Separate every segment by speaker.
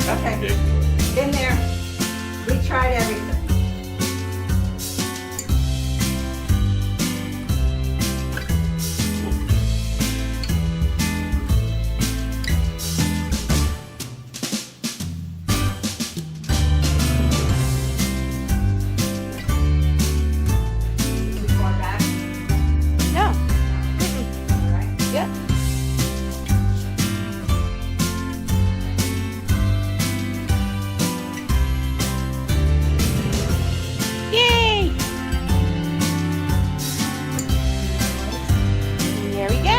Speaker 1: Okay. In there, we tried everything. Too far back?
Speaker 2: No.
Speaker 1: All right.
Speaker 2: Yep. Yay! There we go.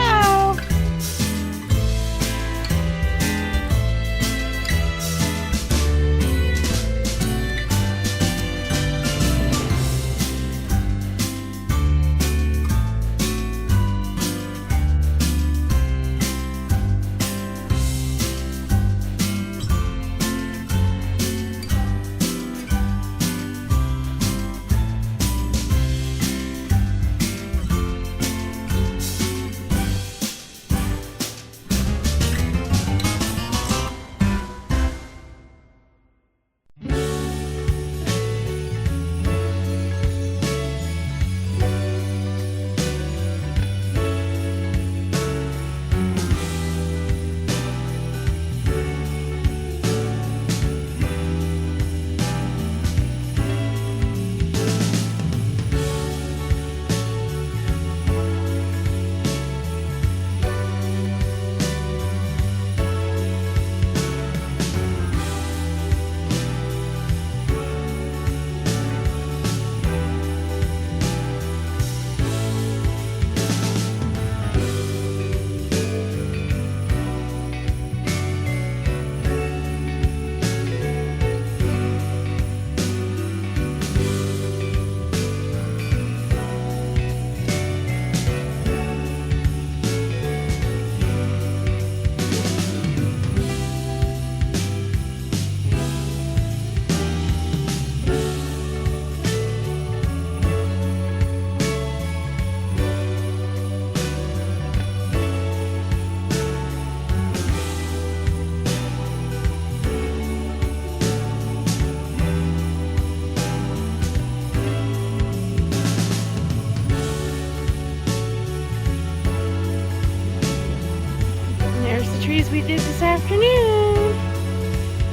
Speaker 2: And there's the trees we did this afternoon.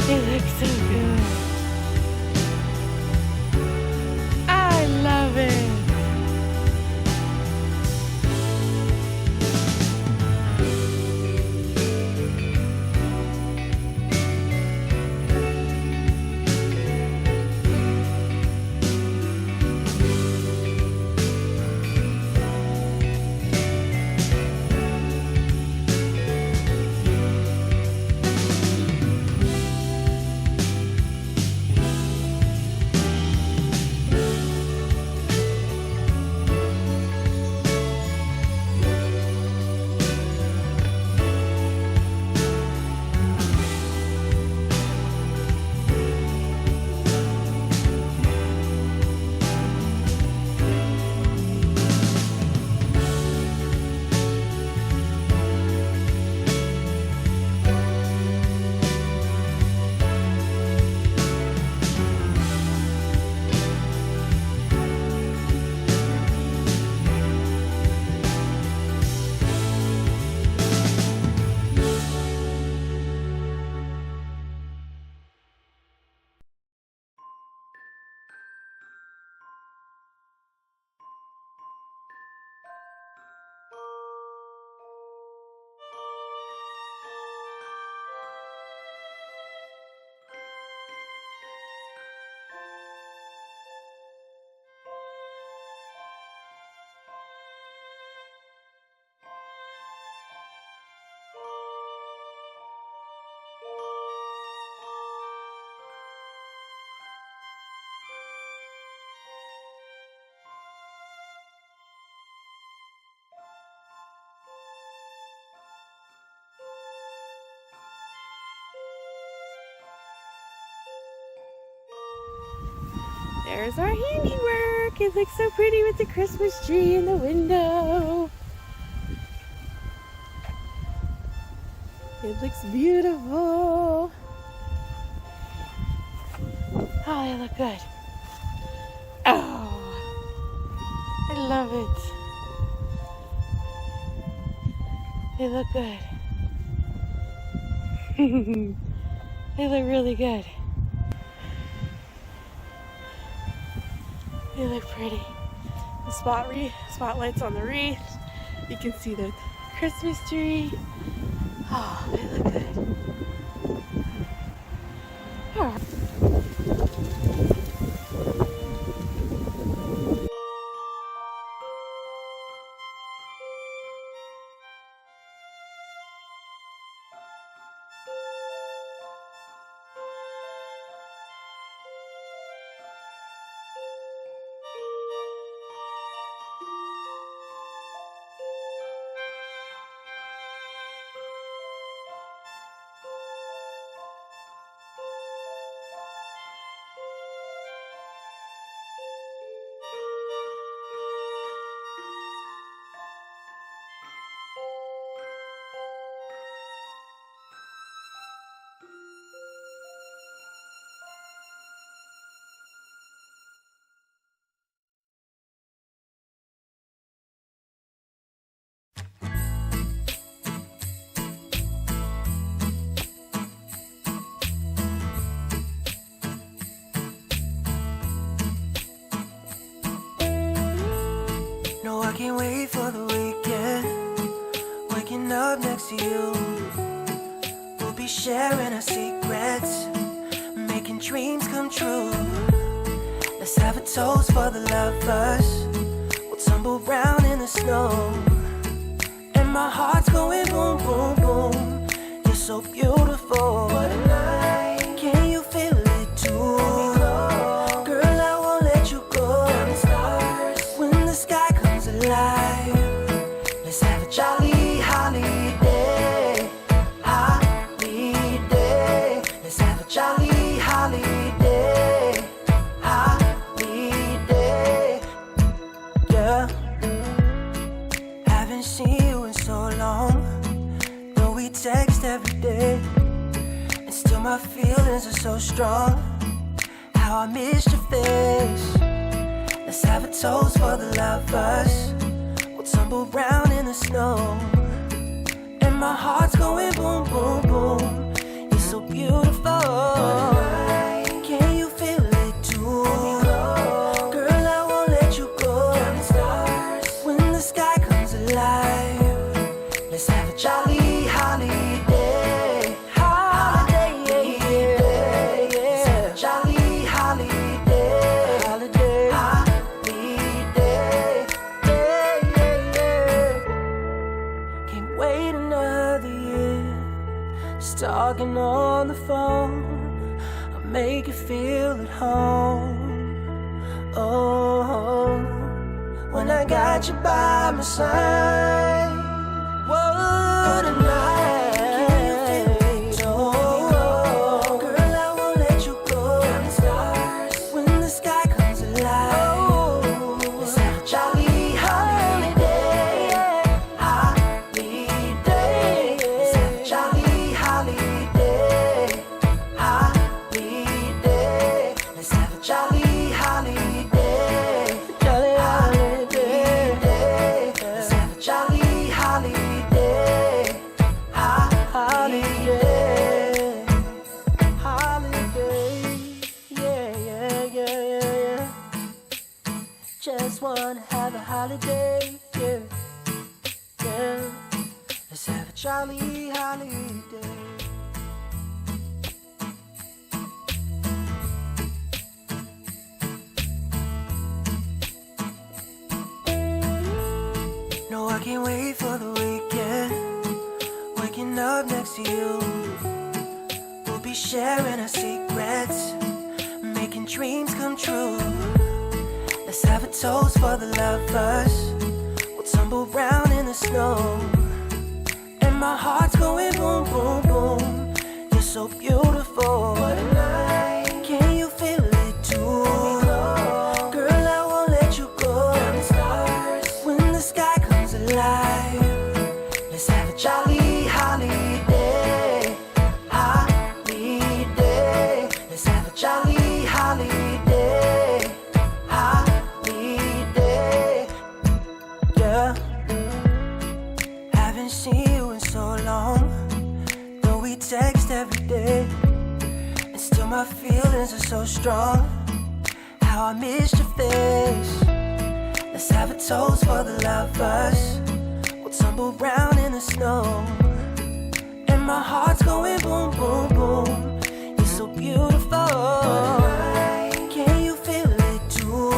Speaker 2: They look so good. I love it. There's our handiwork. It looks so pretty with the Christmas tree in the window. It looks beautiful. Oh, they look good. Oh, I love it. They look good. They look really good. They look pretty. The spotlights on the wreath. You can see the Christmas tree. Oh, they look good. Oh.
Speaker 3: No, I can't wait for the weekend. Waking up next to you. We'll be sharing our secrets, making dreams come true. Let's have a toast for the lovers. We'll tumble round in the snow, and my heart's going boom, boom, boom. You're so beautiful. What a night. Can you feel it too? Girl, I won't let you go. When the sky comes alive, let's have a jolly holiday. Holiday. Let's have a jolly holiday. Holiday. Yeah. Haven't seen you in so long, though we text every day, and still my feelings are so strong. How I missed your face. Let's have a toast for the lovers. We'll tumble round in the snow, and my heart's going boom, boom, boom. You're so beautiful. Can you feel it too? Girl, I won't let you go. When the sky comes alive, let's have a jolly holiday. Holiday, yeah. Let's have a jolly holiday. Holiday. Can't wait another year. Just talking on the phone, I'll make you feel at home. Oh, when I got you by my side. What a night. Can you feel it? Oh, girl, I won't let you go. When the sky comes alive, let's have a jolly holiday. Holiday. Let's have a jolly holiday. Holiday. Let's have a jolly holiday. Jolly holiday. Let's have a jolly holiday. Holiday. Holiday. Yeah, yeah, yeah, yeah, yeah. Just wanna have a holiday, yeah, yeah. Let's have a jolly holiday. No, I can't wait for the weekend. Waking up next to you. We'll be sharing our secrets, making dreams come true. Let's have a toast for the lovers. We'll tumble round in the snow, and my heart's going boom, boom, boom. You're so beautiful. What a night. Can you feel it too? Girl, I won't let you go. When the sky comes alive, let's have a jolly holiday. Holiday. Let's have a jolly holiday. see you in so long. Though we text every day, and still my feelings are so strong. How I missed your face. Let's have a toast for the lovers. We'll tumble round in the snow, and my heart's going boom, boom, boom. You're so beautiful. Can you feel it too?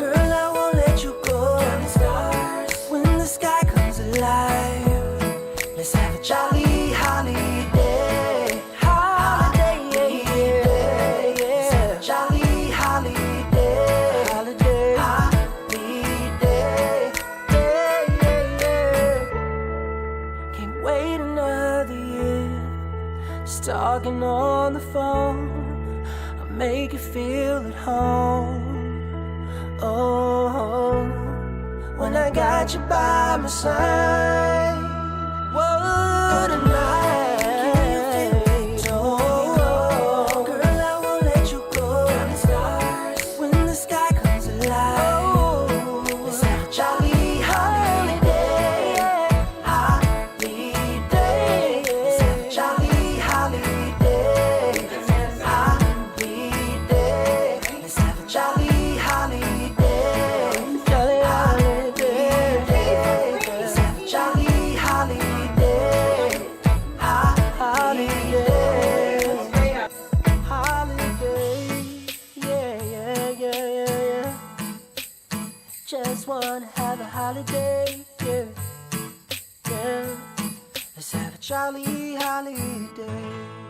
Speaker 3: Girl, I won't let you go. When the sky comes alive, let's have a jolly holiday. Holiday, yeah. Let's have a jolly holiday. Holiday, holiday, yeah. Can't wait another year. Just talking on the phone, I'll make you feel at home. Oh, when I got you by my side, what a night. Oh, girl, I won't let you go. When the sky comes alive, let's have a jolly holiday. Holiday, let's have a jolly holiday. Holiday, let's have a jolly holiday. Jolly holiday, let's have a jolly holiday. Holiday, holiday, yeah. Just wanna have a holiday, yeah. Let's have a jolly holiday.